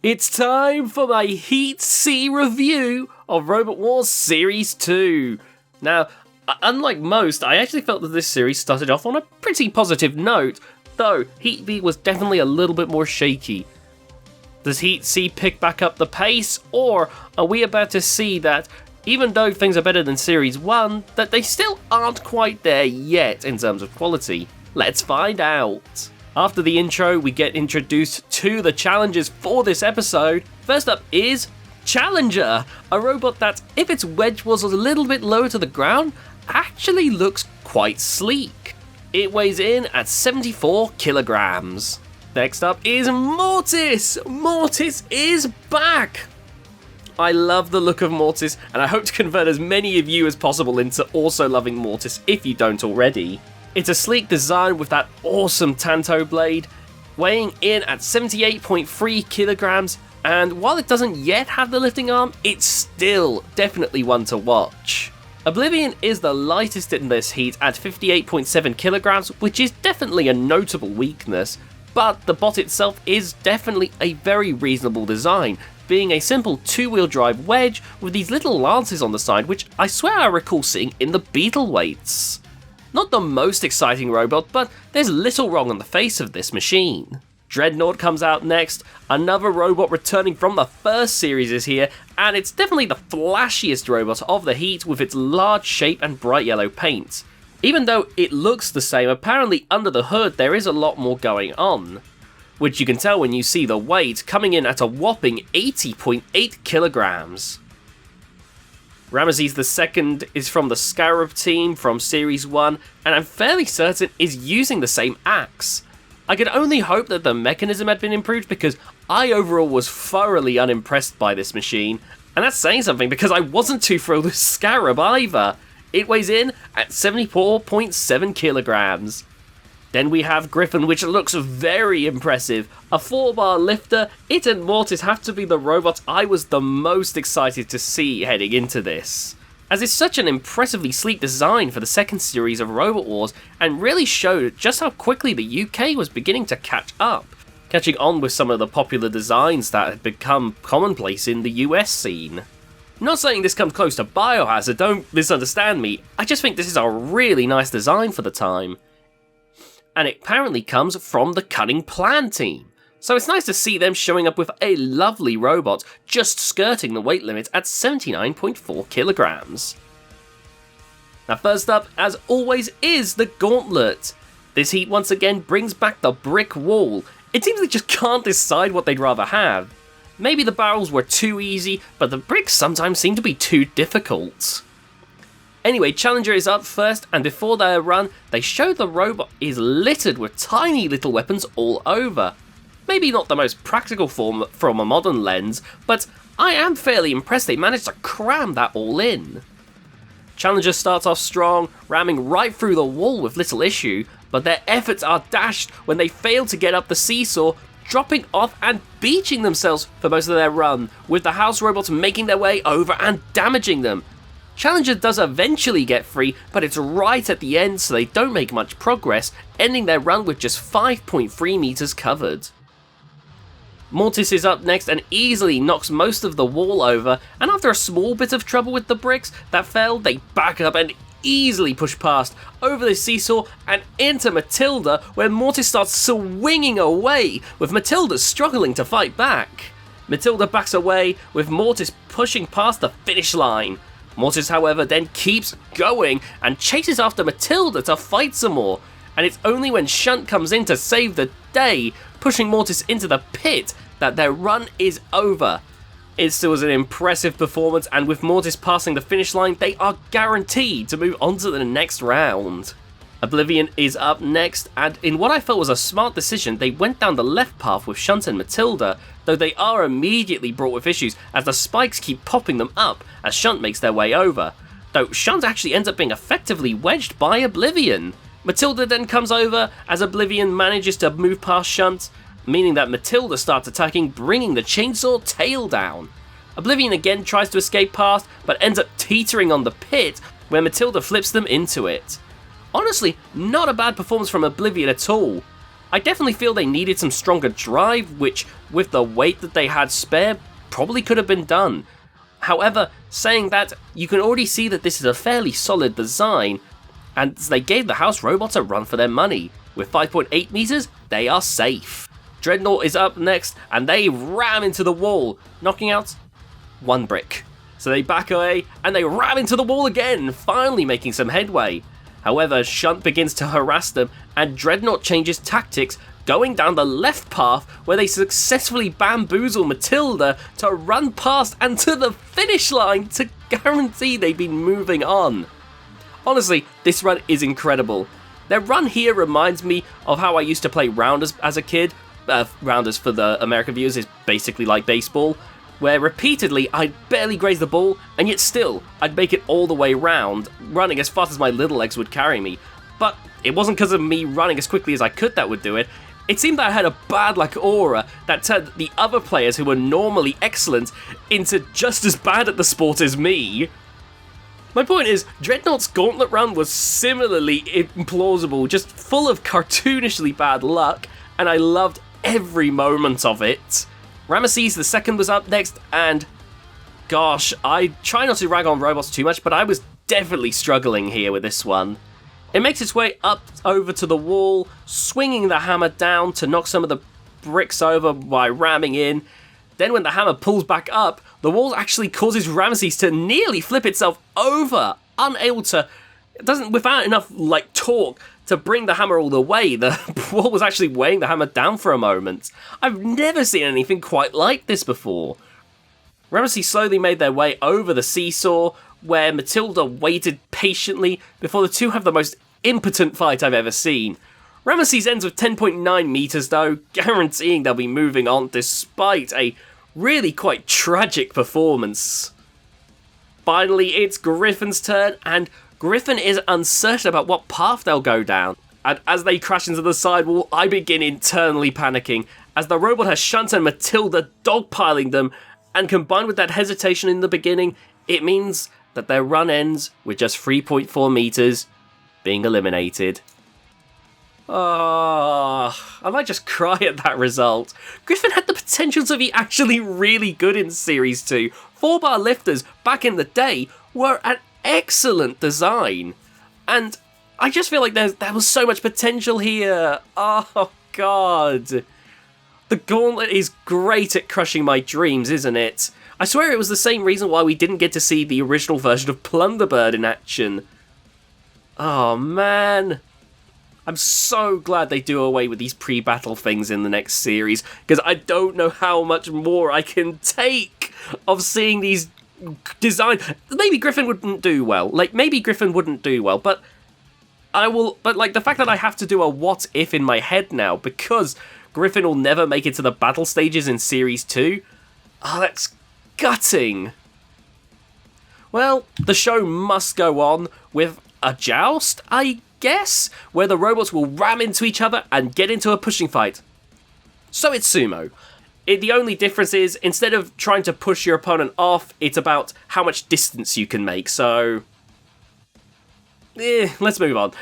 It's time for my Heat C review of Robot Wars Series 2. Now, unlike most, I actually felt that this series started off on a pretty positive note, though Heat B was definitely a little bit more shaky. Does Heat C pick back up the pace, or are we about to see that, even though things are better than Series 1, that they still aren't quite there yet in terms of quality? Let's find out. After the intro, we get introduced to the challenges for this episode. First up is Challenger, a robot that, if its wedge was a little bit lower to the ground, actually looks quite sleek. It weighs in at 74 kilograms. Next up is Mortis! Mortis is back! I love the look of Mortis, and I hope to convert as many of you as possible into also loving Mortis if you don't already. It's a sleek design with that awesome Tanto blade, weighing in at 78.3 kilograms, and while it doesn't yet have the lifting arm, it's still definitely one to watch. Oblivion is the lightest in this heat at 58.7 kilograms, which is definitely a notable weakness, but the bot itself is definitely a very reasonable design, being a simple two-wheel drive wedge with these little lances on the side, which I swear I recall seeing in the Beetle weights. Not the most exciting robot, but there's little wrong on the face of this machine. Dreadnought comes out next. Another robot returning from the first series is here, and it's definitely the flashiest robot of the heat with its large shape and bright yellow paint. Even though it looks the same, apparently under the hood there is a lot more going on, which you can tell when you see the weight coming in at a whopping 80.8 kilograms. Ramesses II is from the Scarab team from Series 1, and I'm fairly certain is using the same axe. I could only hope that the mechanism had been improved, because I overall was thoroughly unimpressed by this machine, and that's saying something because I wasn't too thrilled with Scarab either. It weighs in at 74.7 kilograms. Then we have Griffin, which looks very impressive. A 4-bar lifter, it and Mortis have to be the robots I was the most excited to see heading into this, as it's such an impressively sleek design for the second series of Robot Wars, and really showed just how quickly the UK was beginning to catch up, catching on with some of the popular designs that had become commonplace in the US scene. Not saying this comes close to Biohazard, don't misunderstand me, I just think this is a really nice design for the time. And it apparently comes from the Cunning Plan team, so it's nice to see them showing up with a lovely robot just skirting the weight limit at 79.4 kilograms. Now first up, as always, is the Gauntlet. This heat once again brings back the brick wall. It seems they just can't decide what they'd rather have. Maybe the barrels were too easy, but the bricks sometimes seem to be too difficult. Anyway, Challenger is up first, and before their run, they show the robot is littered with tiny little weapons all over. Maybe not the most practical form from a modern lens, but I am fairly impressed they managed to cram that all in. Challenger starts off strong, ramming right through the wall with little issue, but their efforts are dashed when they fail to get up the seesaw, dropping off and beaching themselves for most of their run, with the house robots making their way over and damaging them. Challenger does eventually get free, but it's right at the end, so they don't make much progress, ending their run with just 5.3 meters covered. Mortis is up next and easily knocks most of the wall over, and after a small bit of trouble with the bricks that fell, they back up and easily push past, over the seesaw and into Matilda, where Mortis starts swinging away, with Matilda struggling to fight back. Matilda backs away, with Mortis pushing past the finish line. Mortis, however, then keeps going and chases after Matilda to fight some more, and it's only when Shunt comes in to save the day, pushing Mortis into the pit, that their run is over. It still was an impressive performance, and with Mortis passing the finish line, they are guaranteed to move on to the next round. Oblivion is up next, and in what I felt was a smart decision, they went down the left path with Shunt and Matilda, though they are immediately brought with issues as the spikes keep popping them up as Shunt makes their way over, though Shunt actually ends up being effectively wedged by Oblivion. Matilda then comes over as Oblivion manages to move past Shunt, meaning that Matilda starts attacking, bringing the chainsaw tail down. Oblivion again tries to escape past, but ends up teetering on the pit, where Matilda flips them into it. Honestly, not a bad performance from Oblivion at all. I definitely feel they needed some stronger drive, which, with the weight that they had spare, probably could have been done. However, saying that, you can already see that this is a fairly solid design, and they gave the house robots a run for their money. With 5.8 meters, they are safe. Dreadnought is up next, and they ram into the wall, knocking out one brick. So they back away, and they ram into the wall again, finally making some headway. However, Shunt begins to harass them, and Dreadnought changes tactics, going down the left path where they successfully bamboozle Matilda to run past and to the finish line to guarantee they've been moving on. Honestly, this run is incredible. Their run here reminds me of how I used to play Rounders as a kid. Rounders, for the American viewers, is basically like baseball, where repeatedly I'd barely graze the ball, and yet still I'd make it all the way round, running as fast as my little legs would carry me. But it wasn't because of me running as quickly as I could that would do it. It seemed that I had a bad luck aura that turned the other players who were normally excellent into just as bad at the sport as me. My point is, Dreadnought's gauntlet run was similarly implausible, just full of cartoonishly bad luck, and I loved every moment of it. Ramesses II was up next, and gosh, I try not to rag on robots too much, but I was definitely struggling here with this one. It makes its way up over to the wall, swinging the hammer down to knock some of the bricks over by ramming in. Then when the hammer pulls back up, the wall actually causes Ramesses to nearly flip itself over, unable to, without enough torque to bring the hammer all the way. The wall was actually weighing the hammer down for a moment. I've never seen anything quite like this before. Ramesses slowly made their way over the seesaw, where Matilda waited patiently before the two have the most impotent fight I've ever seen. Ramesses ends with 10.9 meters though, guaranteeing they'll be moving on despite a really quite tragic performance. Finally, it's Griffin's turn, and Griffin is uncertain about what path they'll go down. And as they crash into the sidewall, I begin internally panicking, as the robot has Shunt and Matilda dogpiling them, and combined with that hesitation in the beginning, it means that their run ends with just 3.4 meters being eliminated. I might just cry at that result. Griffin had the potential to be actually really good in Series 2. 4-bar lifters back in the day were an excellent design. And I just feel like there was so much potential here. Oh, God. The gauntlet is great at crushing my dreams, isn't it? I swear it was the same reason why we didn't get to see the original version of Plunderbird in action. Oh, man. I'm so glad they do away with these pre-battle things in the next series, because I don't know how much more I can take of seeing these designs. Maybe Griffin wouldn't do well. But the fact that I have to do a what if in my head now, because Griffin will never make it to the battle stages in Series 2. Oh, that's gutting. Well, the show must go on with a joust, I guess, where the robots will ram into each other and get into a pushing fight. So it's sumo. The only difference is, instead of trying to push your opponent off, it's about how much distance you can make, so let's move on.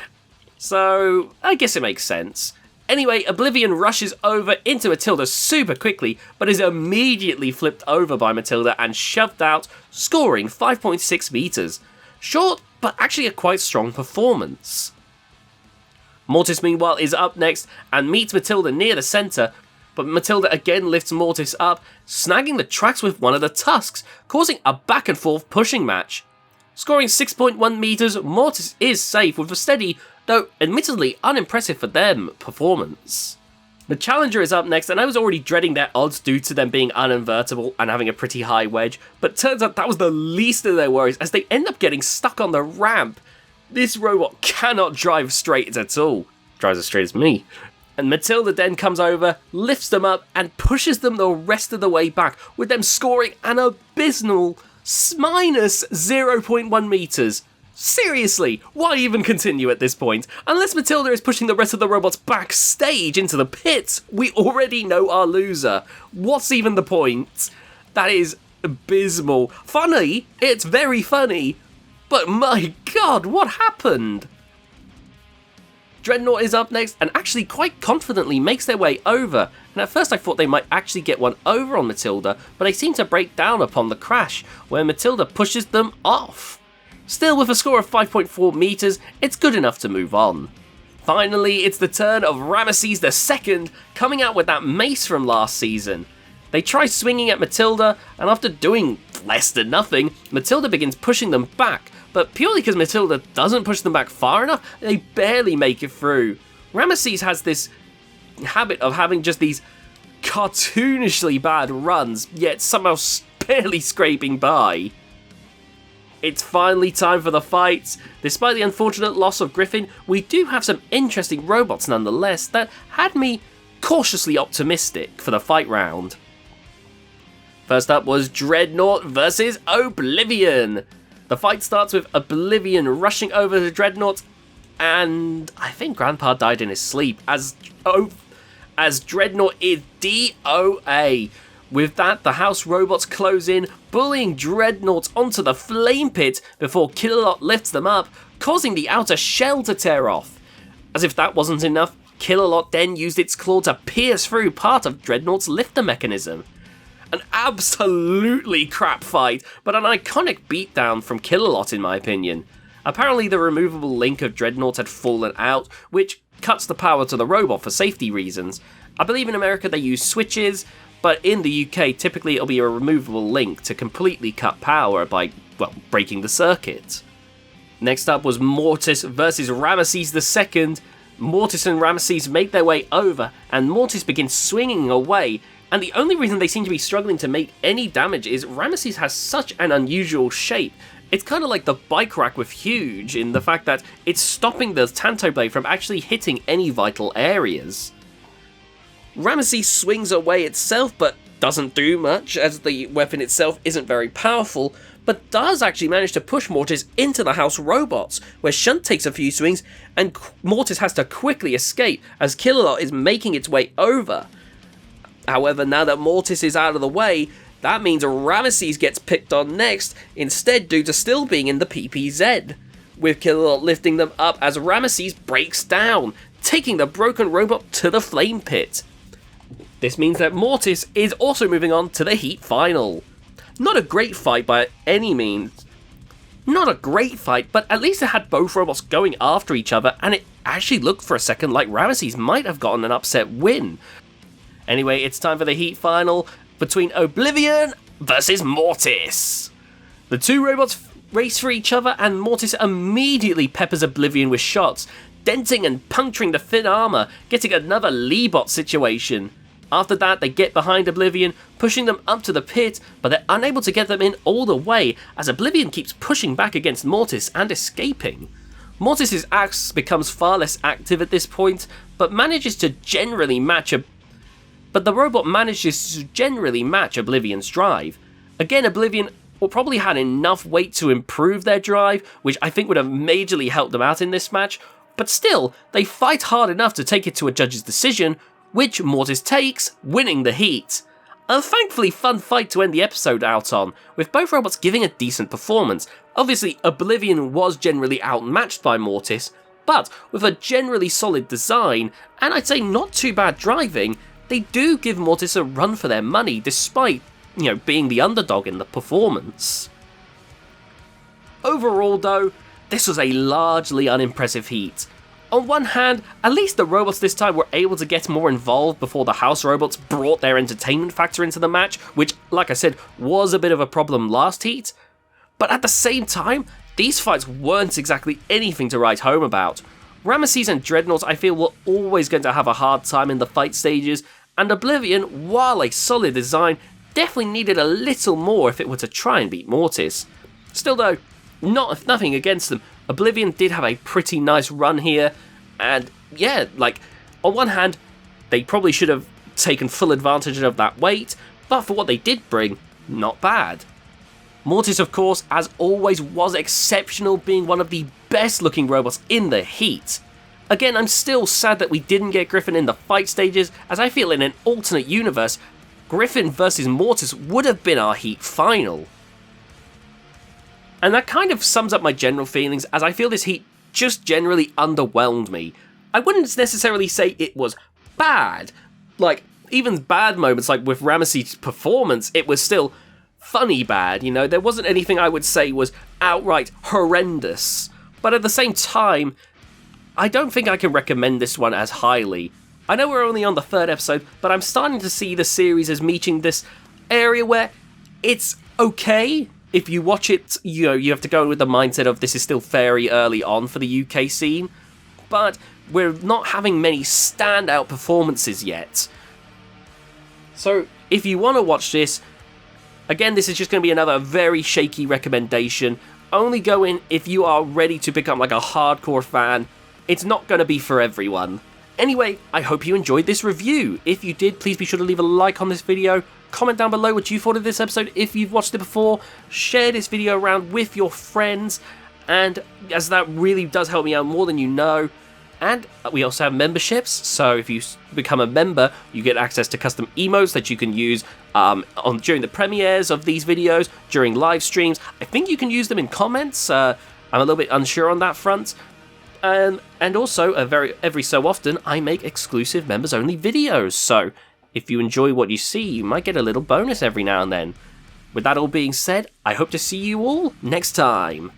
So, I guess it makes sense. Anyway, Oblivion rushes over into Matilda super quickly, but is immediately flipped over by Matilda and shoved out, scoring 5.6 meters. Short, but actually a quite strong performance. Mortis, meanwhile, is up next and meets Matilda near the centre, but Matilda again lifts Mortis up, snagging the tracks with one of the tusks, causing a back and forth pushing match. Scoring 6.1 meters, Mortis is safe with a steady, though admittedly unimpressive for them, performance. The Challenger is up next, and I was already dreading their odds due to them being uninvertible and having a pretty high wedge, but turns out that was the least of their worries as they end up getting stuck on the ramp. This robot cannot drive straight at all. Drives as straight as me. And Matilda then comes over, lifts them up, and pushes them the rest of the way back, with them scoring an abysmal minus 0.1 meters. Seriously, why even continue at this point? Unless Matilda is pushing the rest of the robots backstage into the pits, we already know our loser. What's even the point? That is abysmal. Funny, it's very funny, but my god, what happened? Dreadnought is up next and actually quite confidently makes their way over, and at first I thought they might actually get one over on Matilda, but they seem to break down upon the crash, where Matilda pushes them off. Still, with a score of 5.4 meters, it's good enough to move on. Finally, it's the turn of Ramesses II, coming out with that mace from last season. They try swinging at Matilda, and after doing less than nothing, Matilda begins pushing them back, but purely because Matilda doesn't push them back far enough, they barely make it through. Ramesses has this habit of having just these cartoonishly bad runs, yet somehow barely scraping by. It's finally time for the fight. Despite the unfortunate loss of Griffin, we do have some interesting robots nonetheless that had me cautiously optimistic for the fight round. First up was Dreadnought versus Oblivion. The fight starts with Oblivion rushing over to Dreadnought, and I think Grandpa died in his sleep as Dreadnought is DOA. With that, the house robots close in, bullying Dreadnought onto the flame pit before Killalot lifts them up, causing the outer shell to tear off. As if that wasn't enough, Killalot then used its claw to pierce through part of Dreadnought's lifter mechanism. An absolutely crap fight, but an iconic beatdown from Killalot in my opinion. Apparently the removable link of Dreadnought had fallen out, which cuts the power to the robot for safety reasons. I believe in America they use switches, but in the UK typically it'll be a removable link to completely cut power by, well, breaking the circuit. Next up was Mortis versus Ramesses II. Mortis and Ramesses make their way over, and Mortis begins swinging away, and the only reason they seem to be struggling to make any damage is Ramesses has such an unusual shape. It's kind of like the bike rack with Huge in the fact that it's stopping the Tanto Blade from actually hitting any vital areas. Ramesses swings away itself but doesn't do much, as the weapon itself isn't very powerful, but does actually manage to push Mortis into the house robots, where Shunt takes a few swings and Mortis has to quickly escape as Killalot is making its way over. However, now that Mortis is out of the way, that means Ramesses gets picked on next, instead due to still being in the PPZ, with Killalot lifting them up as Ramesses breaks down, taking the broken robot to the flame pit. This means that Mortis is also moving on to the heat final. Not a great fight by any means. Not a great fight, but at least it had both robots going after each other, and it actually looked for a second like Ramesses might have gotten an upset win. Anyway, it's time for the heat final between Oblivion versus Mortis. The two robots race for each other, and Mortis immediately peppers Oblivion with shots, denting and puncturing the thin armor, getting another Leebot situation. After that, they get behind Oblivion, pushing them up to the pit, but they're unable to get them in all the way, as Oblivion keeps pushing back against Mortis and escaping. Mortis' axe becomes far less active at this point, but the robot manages to generally match Oblivion's drive. Again, Oblivion probably had enough weight to improve their drive, which I think would have majorly helped them out in this match, but still, they fight hard enough to take it to a judge's decision, which Mortis takes, winning the heat. A thankfully fun fight to end the episode out on, with both robots giving a decent performance. Obviously, Oblivion was generally outmatched by Mortis, but with a generally solid design, and I'd say not too bad driving, they do give Mortis a run for their money, despite, being the underdog in the performance. Overall though, this was a largely unimpressive heat. On one hand, at least the robots this time were able to get more involved before the house robots brought their entertainment factor into the match, which, like I said, was a bit of a problem last heat. But at the same time, these fights weren't exactly anything to write home about. Ramesses and Dreadnought, I feel, were always going to have a hard time in the fight stages, and Oblivion, while a solid design, definitely needed a little more if it were to try and beat Mortis. Still though, nothing against them, Oblivion did have a pretty nice run here, and yeah, on one hand, they probably should have taken full advantage of that weight, but for what they did bring, not bad. Mortis, of course, as always, was exceptional, being one of the best looking robots in the heat. Again, I'm still sad that we didn't get Griffin in the fight stages, as I feel in an alternate universe, Griffin versus Mortis would have been our heat final. And that kind of sums up my general feelings, as I feel this heat just generally underwhelmed me. I wouldn't necessarily say it was bad. Like, even bad moments, like with Ramesses' performance, it was still funny bad, you know? There wasn't anything I would say was outright horrendous. But at the same time, I don't think I can recommend this one as highly. I know we're only on the 3rd episode, but I'm starting to see the series as meeting this area where it's okay. If you watch it, you know, you have to go with the mindset of this is still very early on for the UK scene, but we're not having many standout performances yet. So if you want to watch this, again, this is just going to be another very shaky recommendation. Only go in if you are ready to become like a hardcore fan. It's not going to be for everyone. Anyway, I hope you enjoyed this review. If you did, please be sure to leave a like on this video. Comment down below what you thought of this episode if you've watched it before. Share this video around with your friends, and as that really does help me out more than you know. And we also have memberships, so if you become a member, you get access to custom emotes that you can use during the premieres of these videos, during live streams. I think you can use them in comments. I'm a little bit unsure on that front. And also, every so often, I make exclusive members-only videos, so if you enjoy what you see, you might get a little bonus every now and then. With that all being said, I hope to see you all next time.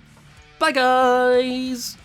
Bye, guys!